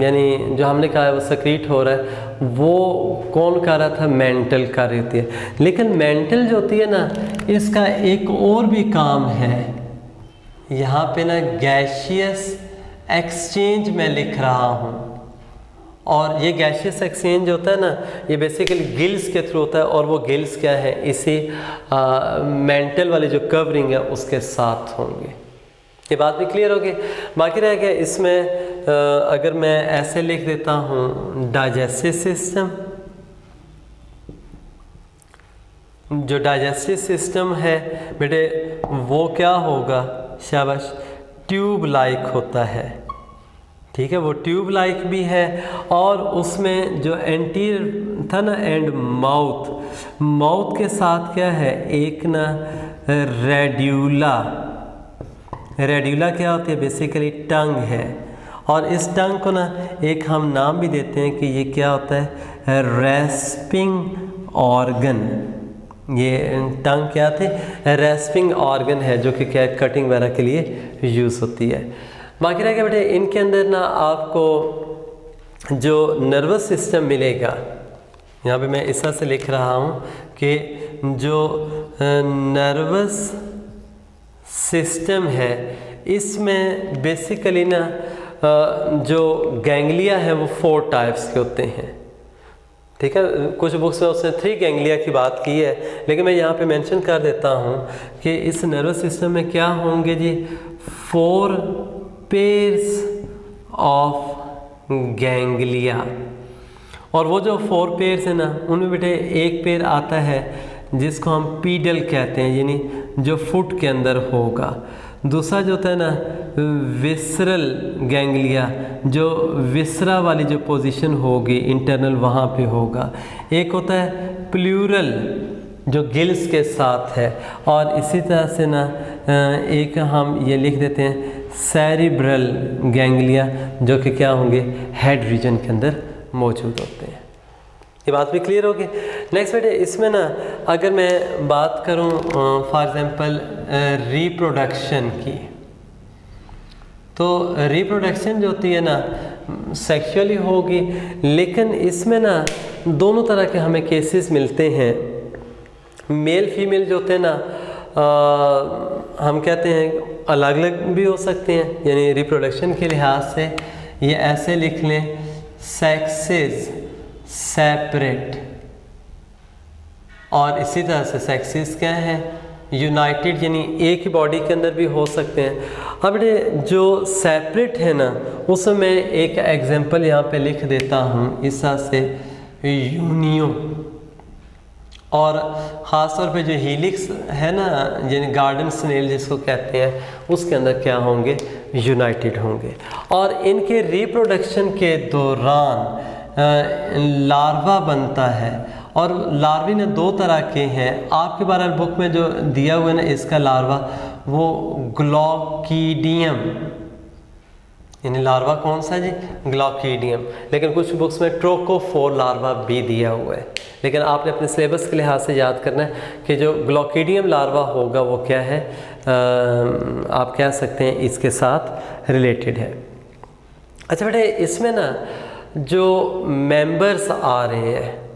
यानी जो हमने कहा है वो सक्रीट हो रहा है, वो कौन कर रहा था, मेंटल कर रही थी। लेकिन मेंटल जो होती है ना इसका एक और भी काम है, यहाँ पे ना गैशियस एक्सचेंज में लिख रहा हूँ, और ये गैशियस एक्सचेंज होता है ना ये बेसिकली गिल्स के थ्रू होता है, और वो गिल्स क्या है, इसी मेंटल वाली जो कवरिंग है उसके साथ होंगे। ये बात भी क्लियर होगी। बाकी रह गया इसमें अगर मैं ऐसे लिख देता हूँ डाइजेस्टिव सिस्टम, जो डाइजेस्टिव सिस्टम है बेटे वो क्या होगा, शाबाश, ट्यूब लाइक होता है, ठीक है, वो ट्यूब लाइक भी है। और उसमें जो एंटीरियर था ना एंड माउथ के साथ क्या है, एक ना रेड्यूला क्या होती है, बेसिकली टंग है, और इस टंग को ना एक हम नाम भी देते हैं कि ये क्या होता है, रेस्पिंग ऑर्गन। ये टंग क्या थे, रेस्पिंग ऑर्गन है, जो कि क्या है, कटिंग वगैरह के लिए यूज़ होती है। बाकी रह गया बेटे इनके अंदर ना आपको जो नर्वस सिस्टम मिलेगा, यहाँ पे मैं इस तरह से लिख रहा हूँ कि जो नर्वस सिस्टम है इसमें बेसिकली ना जो गैंग्लिया है वो 4 टाइप्स के होते हैं, ठीक है। कुछ बुक्स में उसने 3 गैंग्लिया की बात की है, लेकिन मैं यहाँ पे मेंशन कर देता हूँ कि इस नर्वस सिस्टम में क्या होंगे जी, 4 पेयर्स ऑफ गैंग्लिया। और वो जो 4 पेयर्स है ना उनमें बेटे एक पेयर आता है जिसको हम पीडल कहते हैं, यानी जो फुट के अंदर होगा। दूसरा जो होता है ना विसरल गैंग्लिया, जो विसरा वाली जो पोजीशन होगी इंटरनल वहाँ पे होगा। एक होता है प्लूरल जो गिल्स के साथ है, और इसी तरह से ना एक हम ये लिख देते हैं सेरिब्रल गैंग्लिया, जो कि क्या होंगे, हेड रीजन के अंदर मौजूद होते हैं। ये बात भी क्लियर होगी। नेक्स्ट बेटे इसमें ना अगर मैं बात करूं फॉर एग्जांपल रिप्रोडक्शन की, तो रिप्रोडक्शन जो होती है ना सेक्सुअली होगी, लेकिन इसमें ना दोनों तरह के हमें केसेस मिलते हैं। मेल फीमेल जो होते हैं ना हम कहते हैं अलग अलग भी हो सकते हैं, यानी रिप्रोडक्शन के लिहाज से ये ऐसे लिख लें, सेक्सेस सेपरेट, और इसी तरह से सेक्सेस क्या है, यूनाइटेड, यानी एक ही बॉडी के अंदर भी हो सकते हैं। अब ये जो सेपरेट है ना उसमें एक एग्जांपल यहाँ पे लिख देता हूँ इस तरह से, यूनियो। और ख़ास तौर पे जो हीलिक्स है ना, यानी गार्डन स्नेल जिसको कहते हैं, उसके अंदर क्या होंगे, यूनाइटेड होंगे। और इनके रिप्रोडक्शन के दौरान लार्वा बनता है। और लार्वे ने दो तरह के हैं, आपके बारे बुक में जो दिया हुआ है ना इसका लार्वा वो ग्लॉकीडियम, यानी लार्वा कौन सा जी, ग्लॉकीडियम। लेकिन कुछ बुक्स में ट्रोकोफोर लार्वा भी दिया हुआ है, लेकिन आपने अपने सिलेबस के लिहाज से याद करना है कि जो ग्लॉकीडियम लार्वा होगा वो क्या है, आप कह सकते हैं इसके साथ रिलेटेड है। अच्छा बेटे, इसमें ना जो मेंबर्स आ रहे हैं,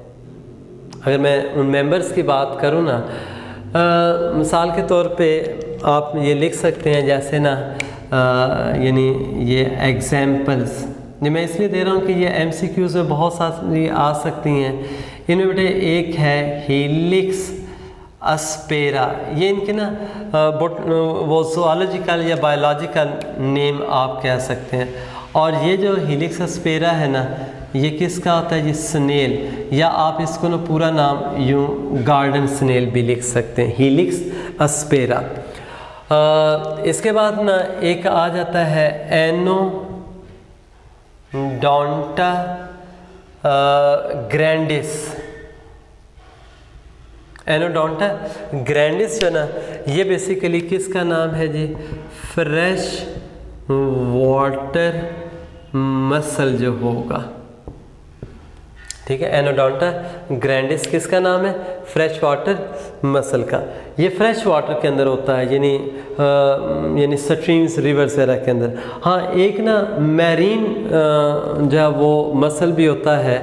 अगर मैं उन मेंबर्स की बात करूँ ना, मिसाल के तौर पे आप ये लिख सकते हैं जैसे ना यानी ये एग्जाम्पल्स, ये मैं इसलिए दे रहा हूँ कि ये MCQs में बहुत सारी आ सकती हैं। इनमें बेटे एक है हेलिक्स अस्पेरा, ये इनके ना वो ज़ूलॉजिकल या बायोलॉजिकल नेम आप कह सकते हैं। और ये जो हेलिक्स अस्पेरा है ना, ये किसका होता है जी, स्नेल, या आप इसको ना पूरा नाम यूँ गार्डन स्नेल भी लिख सकते हैं, हेलिक्स अस्पेरा। इसके बाद ना एक आ जाता है एनोडोंटा ग्रैंडिस। एनोडोंटा ग्रैंडिस जो ना, ये बेसिकली किसका नाम है जी, फ्रेश वाटर मसल जो होगा, ठीक है। एनोडोंटा ग्रैंडिस किसका नाम है, फ्रेश वाटर मसल का। ये फ्रेश वाटर के अंदर होता है, यानी स्ट्रीम्स रिवर्स वगैरह के अंदर। हाँ, एक ना मैरीन जो है वो मसल भी होता है,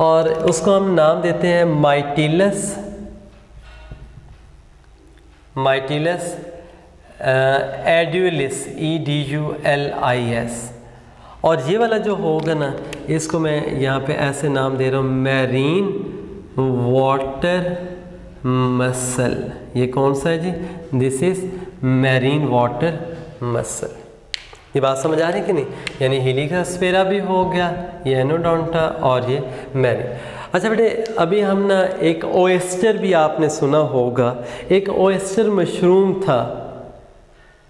और उसको हम नाम देते हैं माइटिलस एड्यूलिस, EDULIS। और ये वाला जो होगा ना, इसको मैं यहाँ पे ऐसे नाम दे रहा हूँ, मैरीन वाटर मसल। ये कौन सा है जी, this is marine water mussel. ये बात समझ आ रही कि नहीं, यानी हेलिक्स अस्पेरा भी हो गया, ये एनोडोंटा और ये मैरीन। अच्छा बेटे, अभी हम ना एक ओएस्टर भी आपने सुना होगा, एक ओएस्टर मशरूम था,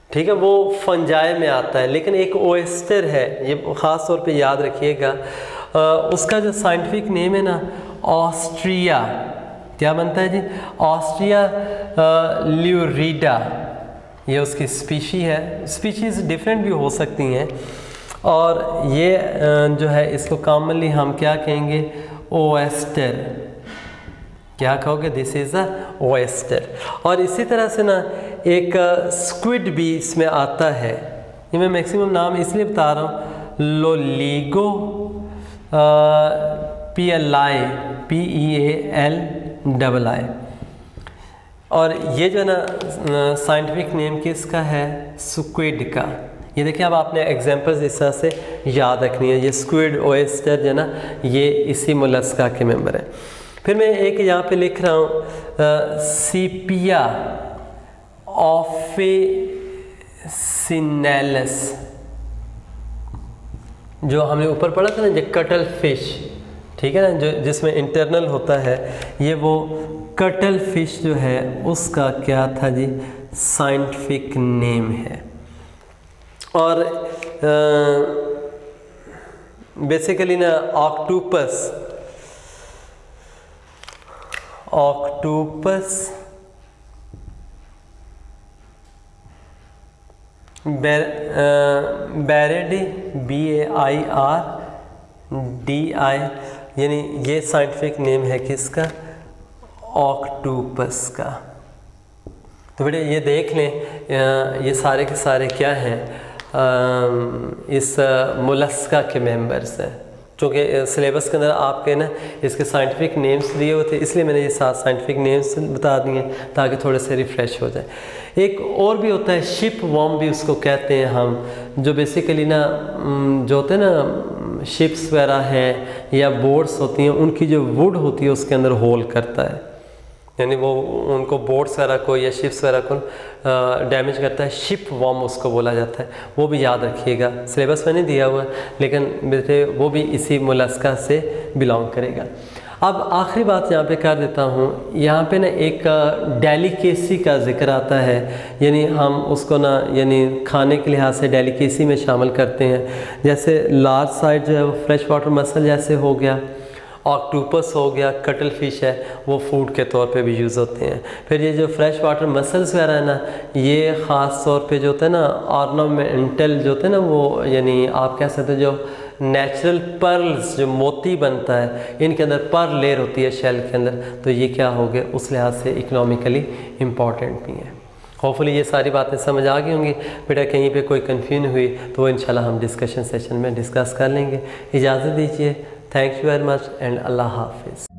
ठीक है, वो फंजाई में आता है, लेकिन एक ओएस्टर है, ये ख़ास तौर पे याद रखिएगा। उसका जो साइंटिफिक नेम है ना, ऑस्ट्रिया, क्या बनता है जी, ऑस्ट्रिया ल्यूरिडा, ये उसकी स्पीशी है। स्पीशीज़ डिफरेंट भी हो सकती हैं, और ये जो है इसको कॉमनली हम क्या कहेंगे, ओएस्टर, क्या कहोगे, दिस इज़ अ ओएस्टर। और इसी तरह से ना एक स्क्विड भी इसमें आता है, ये मैं मैक्सिमम नाम इसलिए बता रहा हूँ, लोलिगो PLI, और ये जो ना साइंटिफिक नेम किसका है, स्क्विड का। ये देखिए, अब आपने एग्जांपल्स इस तरह से याद रखनी है। ये स्क्विड, ओएस्टर जो ना, ये इसी मोलस्का के मेंबर है। फिर मैं एक यहाँ पे लिख रहा हूँ सीपिया ऑफिसिनेलिस, जो हमने ऊपर पढ़ा था ना, जो कटल फिश, ठीक है ना, जो जिसमें इंटरनल होता है, ये वो कटल फिश जो है उसका क्या था जी, साइंटिफिक नेम है। और बेसिकली ना ऑक्टोपस बैरिडी, BAIRDI, यानी ये साइंटिफिक नेम है किसका, ऑक्टोपस का। तो बेटे ये देख लें, ये सारे के सारे क्या हैं, इस मोलस्का के मेंबर्स हैं। चूँकि सिलेबस के अंदर आपके ना इसके साइंटिफिक नेम्स दिए हुए थे, इसलिए मैंने ये 7 साइंटिफिक नेम्स बता दिए ताकि थोड़े से रिफ़्रेश हो जाए। एक और भी होता है, शिप वॉर्म भी उसको कहते हैं हम, जो बेसिकली ना जो होते हैं ना शिप्स वगैरह हैं या बोट्स होती हैं, उनकी जो वुड होती है उसके अंदर होल करता है, यानी वो उनको बोट्स वगैरह को या शिप्स वगैरह को डैमेज करता है, शिप वॉर्म उसको बोला जाता है। वो भी याद रखिएगा, सिलेबस में नहीं दिया हुआ, लेकिन बेटे वो भी इसी मोलस्का से बिलोंग करेगा। अब आखिरी बात यहाँ पे कर देता हूँ, यहाँ पे ना एक डेलिकेसी का ज़िक्र आता है, यानी हम उसको ना यानी खाने के लिहाज से डेलिकेसी में शामिल करते हैं। जैसे लार्ज साइज जो है वो फ्रेश वाटर मसल जैसे हो गया, ऑक्टोपस हो गया, कटल फिश है, वो फूड के तौर पे भी यूज़ होते हैं। फिर ये जो फ्रेश वाटर मसल्स वगैरह है ना, ये ख़ास तौर पे जो होता है ना ऑर्नामेंटल जो होते हैं ना, वो यानी आप कह सकते हैं जो नेचुरल पर्ल्स जो मोती बनता है, इनके अंदर पर्ल लेयर होती है शेल के अंदर, तो ये क्या हो गए उस लिहाज से इकोनॉमिकली इम्पॉर्टेंट भी है। होपफुली ये सारी बातें समझ आ गई होंगी। बेटा कहीं पे कोई कन्फ्यूजन हुई तो वो इंशाल्लाह हम डिस्कशन सेशन में डिस्कस कर लेंगे। इजाज़त दीजिए। Thank you very much and Allah हाफिज़।